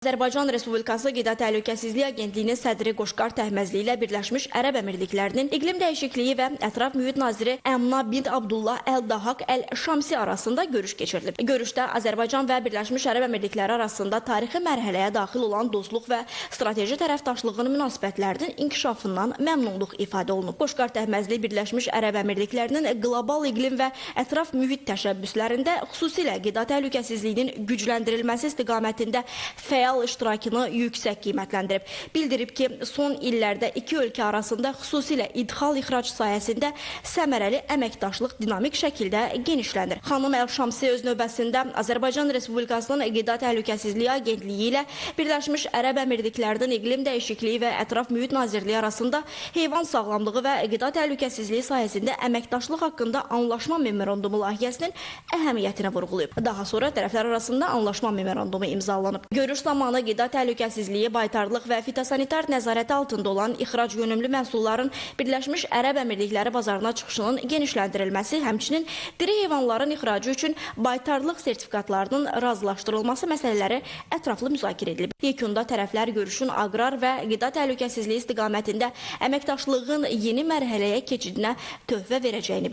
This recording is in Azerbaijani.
Azərbaycan Respublikası Qida Təhlükəsizliyi Agentliyinin sədri Qoşqar Təhməzli ilə Birləşmiş Ərəb Əmirliklərinin İqlim Dəyişikliyi və Ətraf Mühit Naziri Əmna bint Abdullah Əl-Dahaq Əl-Şamsi arasında görüş keçirilib. Görüşdə Azərbaycan və Birləşmiş Ərəb Əmirlikləri arasında tarixi mərhələyə daxil olan dostluq və strateji tərəfdaşlığın münasibətlərinin inkişafından məmnunluq ifadə olunub. Qoşqar Təhməzli Birləşmiş Ərəb Əmirliklərinin qlobal iqlim və ətraf mühit təşəbbüslərində xüsusilə qida təhlükəsizliyinin gücləndirilməsi istiqamətində fəal iştirakını yüksək qiymətləndirib. Bildirib ki, son illərdə iki ölkə arasında xüsusilə idxal-ixrac sayəsində səmərəli əməkdaşlıq dinamik şəkildə genişlənir. Xanım Əl-Şamsi öz növbəsində Azərbaycan Respublikasının Qida Təhlükəsizliyi Agentliyi ilə Birləşmiş Ərəb Əmirliklərinin İqlim Dəyişikliyi və Ətraf Mühit Nazirliyi arasında heyvan sağlamlığı və qida təhlükəsizliyi sayəsində əməkdaşlıq haqqında anlaşma memorandumu layihəsinin əhəmiyyətini vurğulayıb. Daha sonra tərəflər arasında anlaşma memorandumu imzalanıb. Görüş zamanı qida təhlükəsizliyi, baytarlıq və fitosanitar nəzarəti altında olan ixrac yönümlü məhsulların Birləşmiş Ərəb Əmirlikləri bazarına çıxışının genişləndirilməsi, həmçinin diri heyvanların ixracı üçün baytarlıq sertifikatlarının razılaşdırılması məsələləri ətraflı müzakirə edilib. Yekunda tərəflər görüşün aqrar və qida təhlükəsizliyi istiqamətində əməkdaşlığın yeni mərhələyə keçidinə töhfə verəcəyini bildirib.